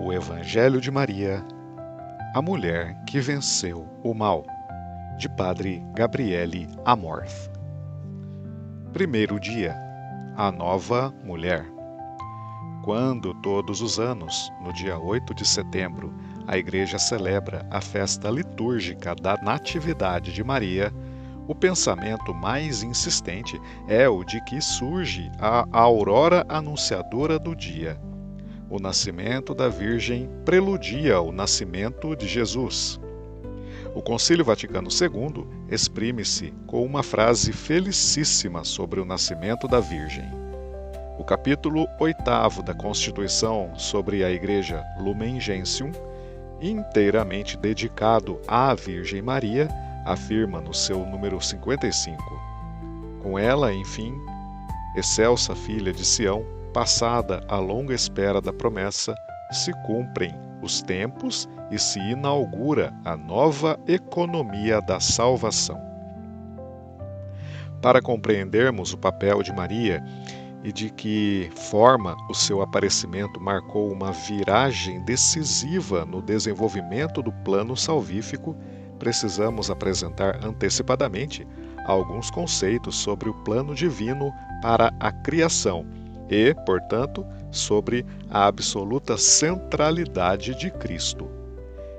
O Evangelho de Maria, a mulher que venceu o mal, de Padre Gabriele Amorth. Primeiro dia, a nova mulher. Quando todos os anos, no dia 8 de setembro, a Igreja celebra a festa litúrgica da Natividade de Maria, o pensamento mais insistente é o de que surge a aurora anunciadora do dia. O nascimento da Virgem preludia o nascimento de Jesus. O Concílio Vaticano II exprime-se com uma frase felicíssima sobre o nascimento da Virgem. O capítulo 8º da Constituição sobre a Igreja Lumen Gentium, inteiramente dedicado à Virgem Maria, afirma no seu número 55: com ela, enfim, excelsa filha de Sião, passada a longa espera da promessa, se cumprem os tempos e se inaugura a nova economia da salvação. Para compreendermos o papel de Maria e de que forma o seu aparecimento marcou uma viragem decisiva no desenvolvimento do plano salvífico, precisamos apresentar antecipadamente alguns conceitos sobre o plano divino para a criação e, portanto, sobre a absoluta centralidade de Cristo.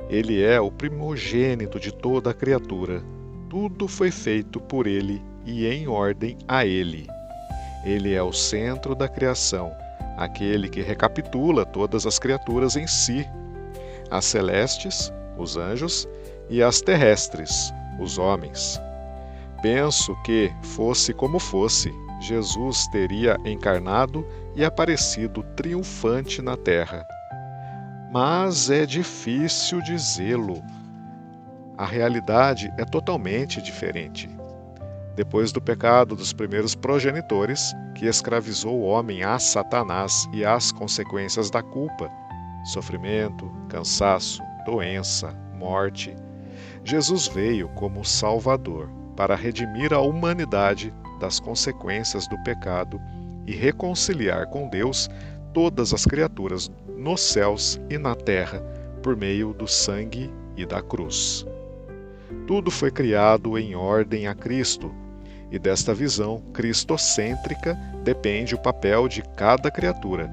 Ele é o primogênito de toda a criatura. Tudo foi feito por ele e em ordem a ele. Ele é o centro da criação, aquele que recapitula todas as criaturas em si, as celestes, os anjos, e as terrestres, os homens. Penso que, fosse como fosse, Jesus teria encarnado e aparecido triunfante na terra. Mas é difícil dizê-lo. A realidade é totalmente diferente. Depois do pecado dos primeiros progenitores, que escravizou o homem a Satanás e às consequências da culpa, sofrimento, cansaço, doença, morte, Jesus veio como Salvador para redimir a humanidade das consequências do pecado e reconciliar com Deus todas as criaturas nos céus e na terra por meio do sangue e da cruz. Tudo foi criado em ordem a Cristo, e desta visão cristocêntrica depende o papel de cada criatura,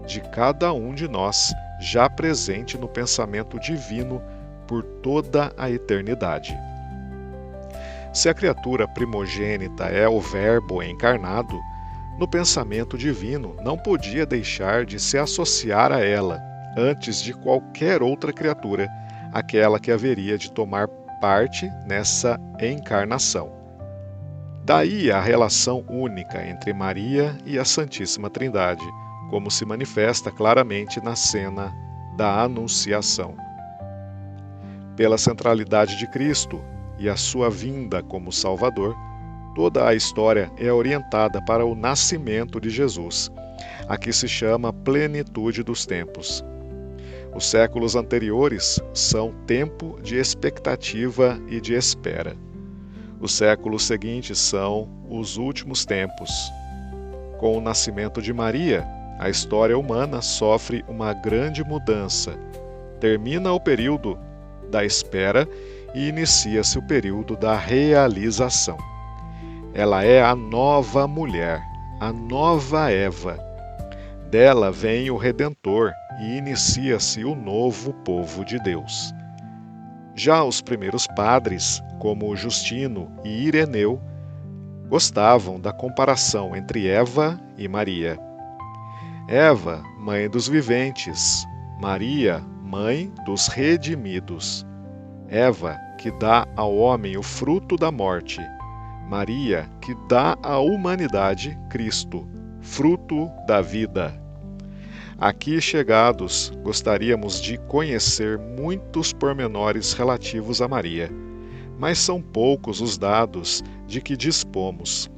de cada um de nós, já presente no pensamento divino por toda a eternidade. Se a criatura primogênita é o Verbo encarnado, no pensamento divino não podia deixar de se associar a ela, antes de qualquer outra criatura, aquela que haveria de tomar parte nessa encarnação. Daí a relação única entre Maria e a Santíssima Trindade, como se manifesta claramente na cena da Anunciação. Pela centralidade de Cristo e a sua vinda como Salvador, toda a história é orientada para o nascimento de Jesus, a que se chama plenitude dos tempos. Os séculos anteriores são tempo de expectativa e de espera. Os séculos seguintes são os últimos tempos. Com o nascimento de Maria, a história humana sofre uma grande mudança. Termina o período da espera e inicia-se o período da realização. Ela é a nova mulher, a nova Eva. Dela vem o Redentor e inicia-se o novo povo de Deus. Já os primeiros padres, como Justino e Ireneu, gostavam da comparação entre Eva e Maria. Eva, mãe dos viventes, Maria, mãe dos redimidos. Eva, que dá ao homem o fruto da morte. Maria, que dá à humanidade Cristo, fruto da vida. Aqui chegados, gostaríamos de conhecer muitos pormenores relativos a Maria, mas são poucos os dados de que dispomos.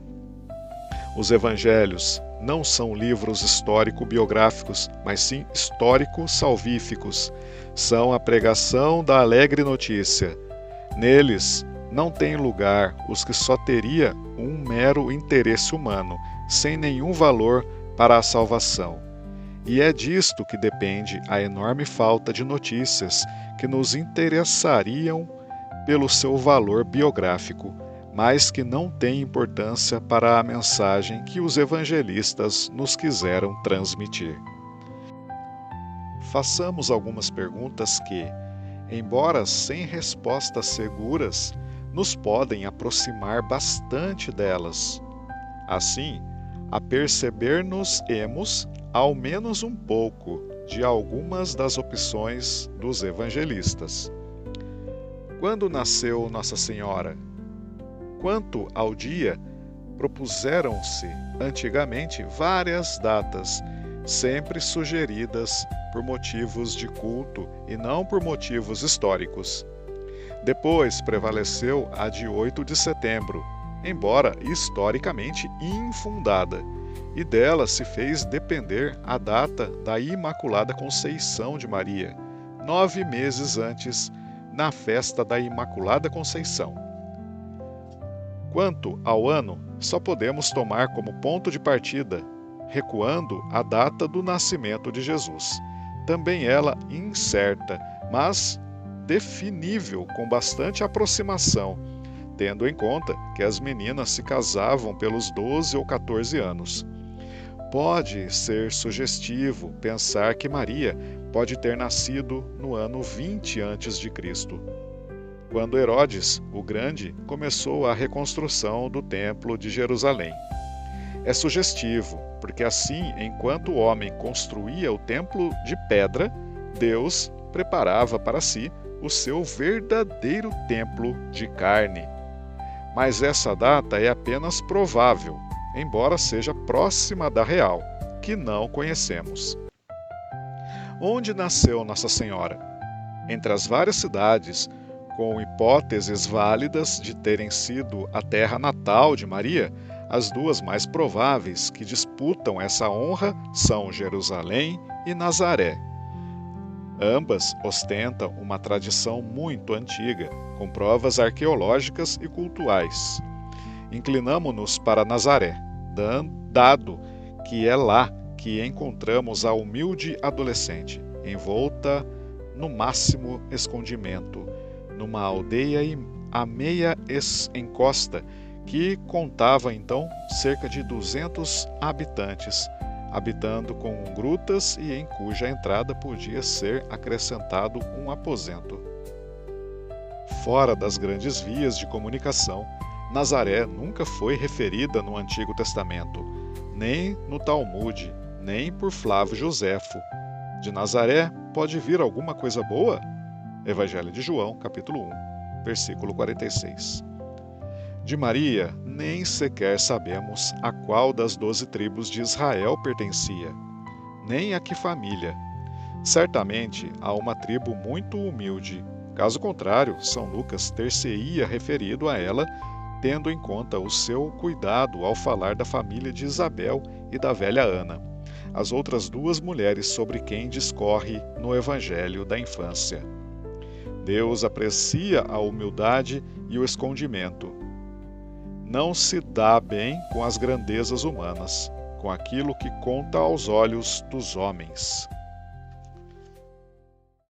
Os evangelhos não são livros histórico-biográficos, mas sim histórico-salvíficos. São a pregação da alegre notícia. Neles não tem lugar os que só teria um mero interesse humano, sem nenhum valor para a salvação. E é disto que depende a enorme falta de notícias que nos interessariam pelo seu valor biográfico, mas que não têm importância para a mensagem que os evangelistas nos quiseram transmitir. Façamos algumas perguntas que, embora sem respostas seguras, nos podem aproximar bastante delas. Assim, aperceber-nos-emos, ao menos um pouco, de algumas das opções dos evangelistas. Quando nasceu Nossa Senhora? Quanto ao dia, propuseram-se antigamente várias datas, sempre sugeridas por motivos de culto e não por motivos históricos. Depois prevaleceu a de 8 de setembro, embora historicamente infundada, e dela se fez depender a data da Imaculada Conceição de Maria, 9 meses antes, na festa da Imaculada Conceição. Quanto ao ano, só podemos tomar como ponto de partida, recuando a data do nascimento de Jesus, também ela incerta, mas definível com bastante aproximação, tendo em conta que as meninas se casavam pelos 12 ou 14 anos. Pode ser sugestivo pensar que Maria pode ter nascido no ano 20 a.C., quando Herodes, o Grande, começou a reconstrução do Templo de Jerusalém. É sugestivo, porque assim, enquanto o homem construía o templo de pedra, Deus preparava para si o seu verdadeiro templo de carne. Mas essa data é apenas provável, embora seja próxima da real, que não conhecemos. Onde nasceu Nossa Senhora? Entre as várias cidades, com hipóteses válidas de terem sido a terra natal de Maria, as duas mais prováveis que disputam essa honra são Jerusalém e Nazaré. Ambas ostentam uma tradição muito antiga, com provas arqueológicas e cultuais. Inclinamo-nos para Nazaré, dado que é lá que encontramos a humilde adolescente, envolta no máximo escondimento, numa aldeia a meia encosta, que contava então cerca de 200 habitantes, habitando com grutas e em cuja entrada podia ser acrescentado um aposento. Fora das grandes vias de comunicação, Nazaré nunca foi referida no Antigo Testamento, nem no Talmude, nem por Flávio Joséfo. De Nazaré pode vir alguma coisa boa? Evangelho de João, capítulo 1, versículo 46. De Maria, nem sequer sabemos a qual das 12 tribos de Israel pertencia, nem a que família. Certamente a uma tribo muito humilde. Caso contrário, São Lucas ter-se-ia referido a ela, tendo em conta o seu cuidado ao falar da família de Isabel e da velha Ana, as outras duas mulheres sobre quem discorre no Evangelho da infância. Deus aprecia a humildade e o escondimento. Não se dá bem com as grandezas humanas, com aquilo que conta aos olhos dos homens.